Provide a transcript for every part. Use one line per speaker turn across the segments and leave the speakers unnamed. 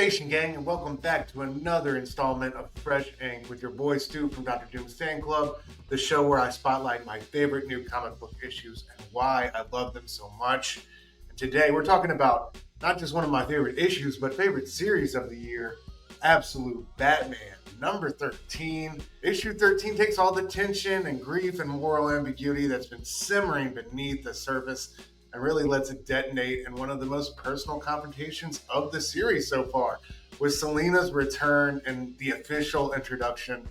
Station Gang, and welcome back to another installment of Fresh Ink with your boy Stu from Dr. Doom's Fan Club, the show where I spotlight my favorite new comic book issues and why I love them so much. And today we're talking about not just one of my favorite issues, but favorite series of the year, Absolute Batman, number 13. Issue 13 takes all the tension and grief and moral ambiguity that's been simmering beneath the surface and really lets it detonate in one of the most personal confrontations of the series so far, with Selina's return and the official introduction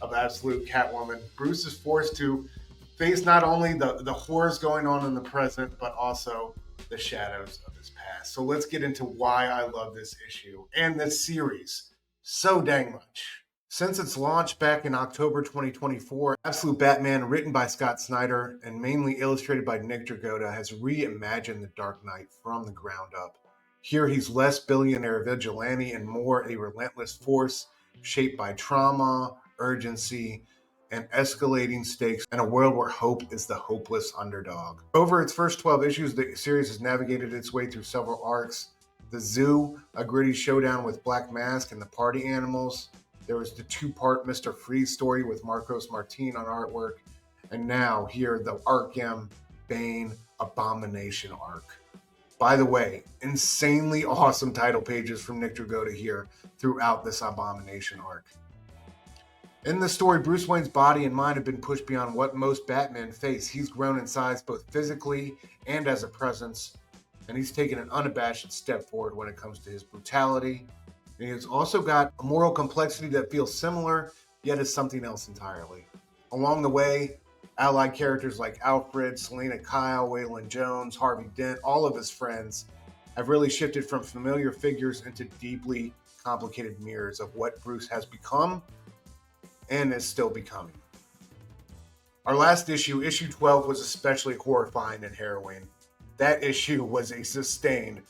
of Absolute Catwoman. Bruce is forced to face not only the horrors going on in the present, but also the shadows of his past. So let's get into why I love this issue and this series so dang much. Since its launch back in October 2024, Absolute Batman, written by Scott Snyder and mainly illustrated by Nick Dragotta, has reimagined the Dark Knight from the ground up. Here he's less billionaire vigilante and more a relentless force shaped by trauma, urgency, and escalating stakes in a world where hope is the hopeless underdog. Over its first 12 issues, the series has navigated its way through several arcs. The Zoo, a gritty showdown with Black Mask and the Party Animals. There was the two-part Mr. Freeze story with Marcos Martin on artwork. And now here, the Ark M, Bane, Abomination arc. By the way, insanely awesome title pages from Nick Dragotta here throughout this Abomination arc. In the story, Bruce Wayne's body and mind have been pushed beyond what most Batmen face. He's grown in size both physically and as a presence, and he's taken an unabashed step forward when it comes to his brutality. And he's also got a moral complexity that feels similar, yet is something else entirely. Along the way, allied characters like Alfred, Selina Kyle, Waylon Jones, Harvey Dent, all of his friends have really shifted from familiar figures into deeply complicated mirrors of what Bruce has become and is still becoming. Our last issue, issue 12, was especially horrifying and harrowing. That issue was a sustained,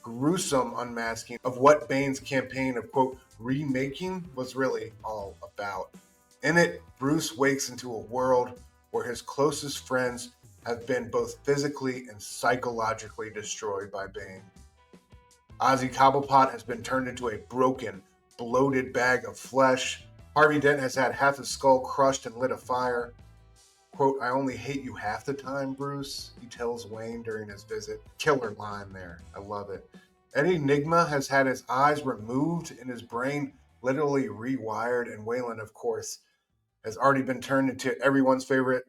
gruesome unmasking of what Bane's campaign of, quote, remaking was really all about. In it, Bruce wakes into a world where his closest friends have been both physically and psychologically destroyed by Bane. Ozzy Cobblepot has been turned into a broken, bloated bag of flesh. Harvey Dent has had half his skull crushed and lit afire. Quote, I only hate you half the time, Bruce, he tells Wayne during his visit. Killer line there. I love it. Eddie Enigma has had his eyes removed and his brain literally rewired. And Waylon, of course, has already been turned into everyone's favorite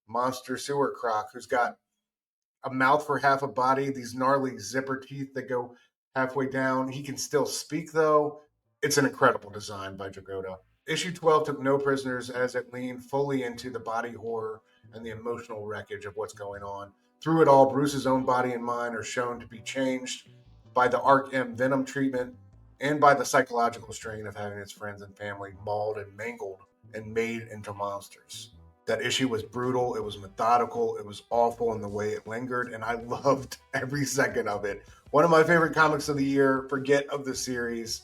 monster sewer croc who's got a mouth for half a body, these gnarly zipper teeth that go halfway down. He can still speak, though. It's an incredible design by Dragotta. Issue 12 took no prisoners as it leaned fully into the body horror and the emotional wreckage of what's going on. Through it all, Bruce's own body and mind are shown to be changed by the Ark M venom treatment and by the psychological strain of having his friends and family mauled and mangled and made into monsters. That issue was brutal, it was methodical, it was awful in the way it lingered, and I loved every second of it. One of my favorite comics of the year, forget of the series.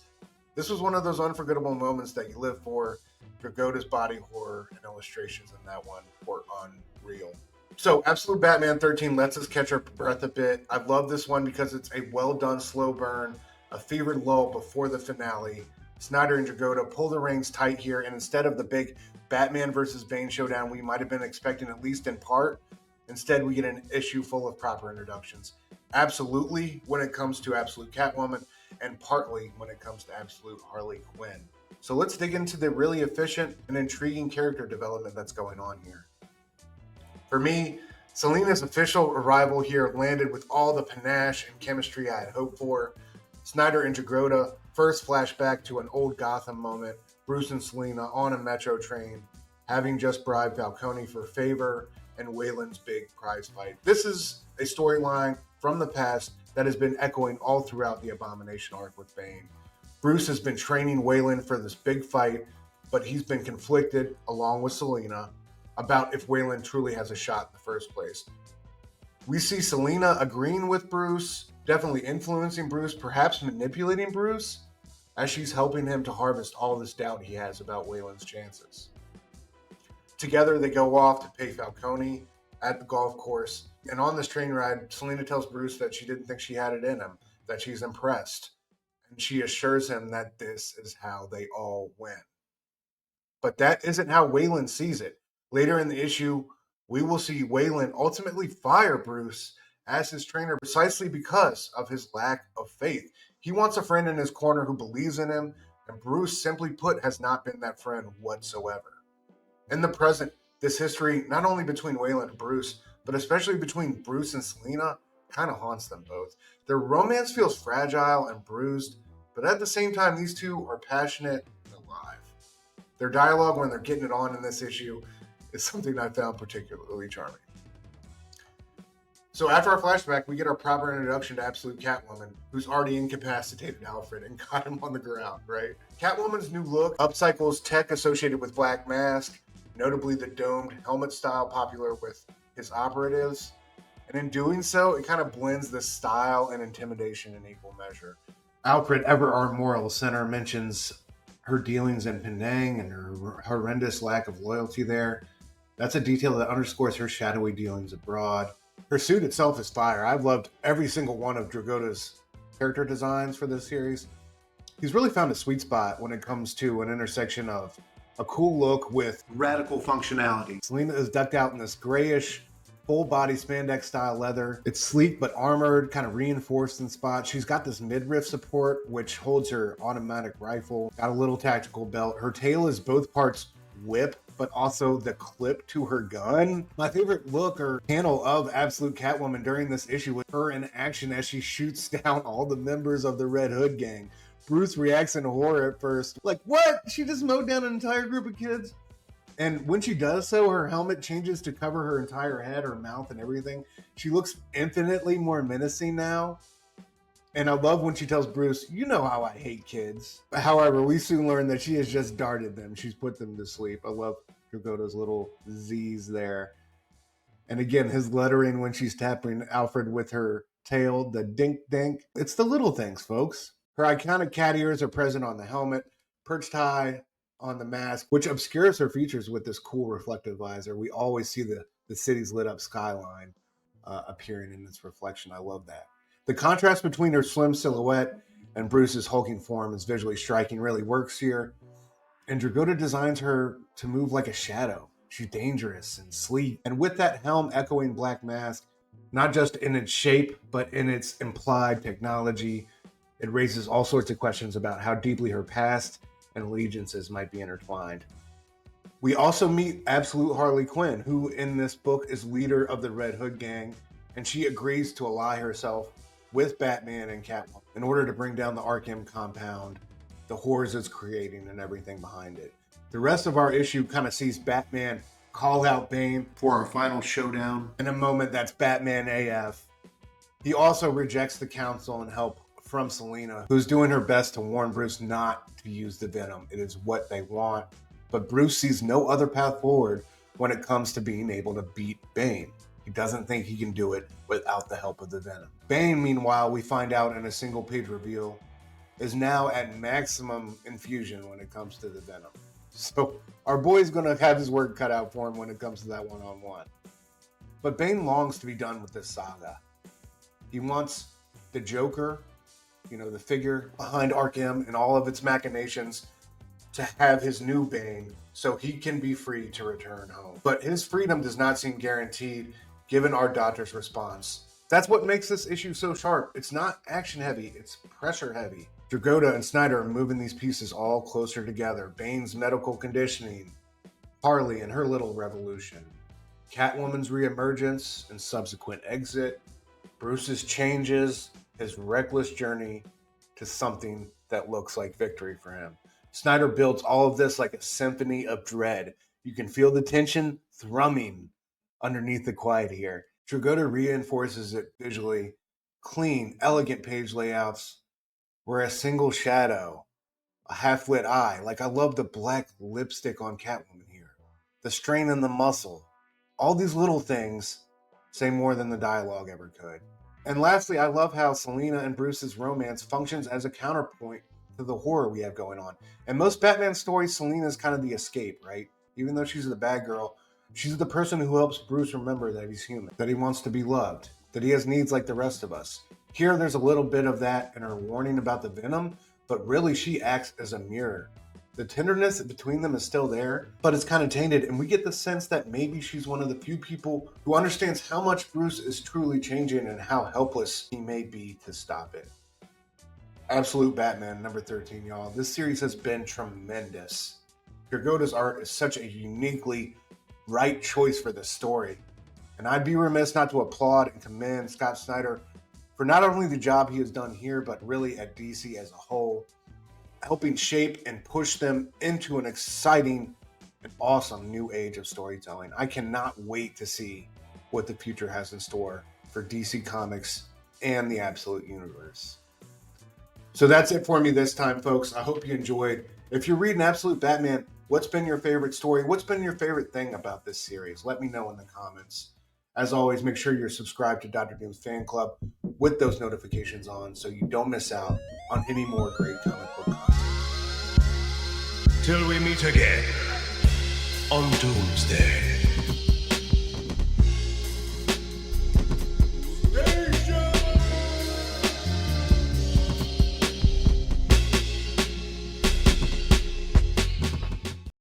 This was one of those unforgettable moments that you live for. Dragotta's body horror and illustrations in that one were unreal. So, Absolute Batman 13 lets us catch our breath a bit. I love this one because it's a well-done slow burn, a fevered lull before the finale. Snyder and Dragotta pull the reins tight here, and instead of the big Batman versus Bane showdown we might have been expecting, at least in part, instead we get an issue full of proper introductions. Absolutely when it comes to Absolute Catwoman, and partly when it comes to Absolute Harley Quinn. So let's dig into the really efficient and intriguing character development that's going on here. For me, Selina's official arrival here landed with all the panache and chemistry I had hoped for. Snyder and Dragotta, first flashback to an old Gotham moment, Bruce and Selina on a metro train, having just bribed Falcone for a favor, and Waylon's big prize fight. This is a storyline from the past that has been echoing all throughout the Abomination arc with Bane. Bruce has been training Waylon for this big fight, but he's been conflicted, along with Selina, about if Waylon truly has a shot in the first place. We see Selina agreeing with Bruce, definitely influencing Bruce, perhaps manipulating Bruce, as she's helping him to harvest all this doubt he has about Waylon's chances. Together, they go off to pay Falcone at the golf course, and on this train ride, Selina tells Bruce that she didn't think she had it in him, that she's impressed. and she assures him that this is how they all win. But that isn't how Wayland sees it. Later in the issue, we will see Wayland ultimately fire Bruce as his trainer precisely because of his lack of faith. He wants a friend in his corner who believes in him, and Bruce, simply put, has not been that friend whatsoever. In the present, this history, not only between Wayland and Bruce, but especially between Bruce and Selina, kind of haunts them both. Their romance feels fragile and bruised, but at the same time, these two are passionate and alive. Their dialogue when they're getting it on in this issue is something I found particularly charming. So after our flashback, we get our proper introduction to Absolute Catwoman, who's already incapacitated Alfred and got him on the ground, right? Catwoman's new look upcycles tech associated with Black Mask, notably the domed helmet style popular with his operatives. And in doing so, it kind of blends the style and intimidation in equal measure. Alfred, ever our moral center, mentions her dealings in Penang and her horrendous lack of loyalty there. That's a detail that underscores her shadowy dealings abroad. Her suit itself is fire. I've loved every single one of Dragotta's character designs for this series. He's really found a sweet spot when it comes to an intersection of a cool look with radical functionality. Selina is decked out in this grayish, full body spandex style leather. It's sleek but armored, kind of reinforced in spots. She's got this midriff support, which holds her automatic rifle. Got a little tactical belt. Her tail is both parts whip, but also the clip to her gun. My favorite look or panel of Absolute Catwoman during this issue was her in action as she shoots down all the members of the Red Hood gang. Bruce reacts in horror at first. Like, what? She just mowed down an entire group of kids? And when she does so, her helmet changes to cover her entire head, her mouth, and everything. She looks infinitely more menacing now. And I love when she tells Bruce, you know how I hate kids. However, we soon learn that she has just darted them. She's put them to sleep. I love Dragotta's little Z's there. And again, his lettering when she's tapping Alfred with her tail, the dink dink. It's the little things, folks. Her iconic cat ears are present on the helmet, perched high on the mask, which obscures her features with this cool reflective visor. We always see the city's lit up skyline appearing in its reflection. I love that. The contrast between her slim silhouette and Bruce's hulking form is visually striking, really works here. And Dragotta designs her to move like a shadow. She's dangerous and sleek. And with that helm echoing Black Mask, not just in its shape, but in its implied technology, it raises all sorts of questions about how deeply her past and allegiances might be intertwined. We also meet Absolute Harley Quinn, who in this book is leader of the Red Hood gang, and she agrees to ally herself with Batman and Catwoman in order to bring down the Ark M compound, the horrors it's creating, and everything behind it. The rest of our issue kind of sees Batman call out Bane for our final showdown in a moment that's Batman AF. He also rejects the counsel and help from Selina, who's doing her best to warn Bruce not to use the Venom. It is what they want. But Bruce sees no other path forward when it comes to being able to beat Bane. He doesn't think he can do it without the help of the Venom. Bane, meanwhile, we find out in a single page reveal, is now at maximum infusion when it comes to the Venom. So our boy's going to have his work cut out for him when it comes to that one-on-one. But Bane longs to be done with this saga. He wants the Joker, the figure behind Ark M and all of its machinations, to have his new Bane so he can be free to return home. But his freedom does not seem guaranteed given our daughter's response. That's what makes this issue so sharp. It's not action heavy, it's pressure heavy. Dragotta and Snyder are moving these pieces all closer together. Bane's medical conditioning, Harley and her little revolution, Catwoman's reemergence and subsequent exit, Bruce's changes, his reckless journey to something that looks like victory for him. Snyder builds all of this like a symphony of dread. You can feel the tension thrumming underneath the quiet here. Dragotta reinforces it visually. Clean, elegant page layouts where a single shadow, a half-lit eye, like I love the black lipstick on Catwoman here, the strain in the muscle. All these little things say more than the dialogue ever could. And lastly, I love how Selina and Bruce's romance functions as a counterpoint to the horror we have going on. In most Batman stories, Selina's kind of the escape, right? Even though she's the bad girl, she's the person who helps Bruce remember that he's human, that he wants to be loved, that he has needs like the rest of us. Here, there's a little bit of that in her warning about the venom, but really she acts as a mirror. The tenderness between them is still there, but it's kind of tainted, and we get the sense that maybe she's one of the few people who understands how much Bruce is truly changing and how helpless he may be to stop it. Absolute Batman, number 13, y'all. This series has been tremendous. Dragotta's art is such a uniquely right choice for this story, and I'd be remiss not to applaud and commend Scott Snyder for not only the job he has done here, but really at DC as a whole, helping shape and push them into an exciting and awesome new age of storytelling. I cannot wait to see what the future has in store for DC Comics and the Absolute Universe. So that's it for me this time, folks. I hope you enjoyed. If you're reading Absolute Batman, what's been your favorite story? What's been your favorite thing about this series? Let me know in the comments. As always, make sure you're subscribed to Dr. Doom's fan club with those notifications on so you don't miss out on any more great comic book content.
Till we meet again on Doomsday.